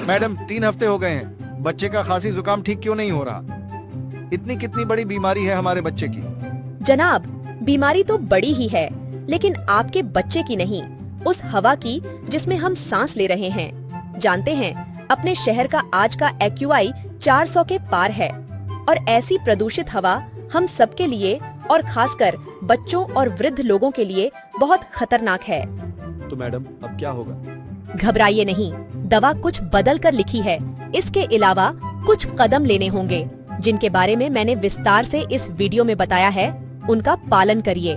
Madam 3 हफ्ते हो गए हैं, बच्चे का खांसी जुकाम ठीक क्यों नहीं हो रहा? इतनी कितनी बड़ी बीमारी है हमारे बच्चे की? जनाब, बीमारी तो बड़ी ही है, लेकिन आपके बच्चे की नहीं, उस हवा की जिसमें हम सांस ले रहे हैं। जानते हैं, अपने शहर का आज का AQI 400 के पार है और ऐसी प्रदूषित हवा हम सबके लिए और खासकर बच्चों और वृद्ध लोगों के लिए बहुत खतरनाक है। तो मैडम अब क्या होगा? घबराइए नहीं, दवा कुछ बदल कर लिखी है। इसके अलावा कुछ कदम लेने होंगे, जिनके बारे में मैंने विस्तार से इस वीडियो में बताया है। उनका पालन करिए।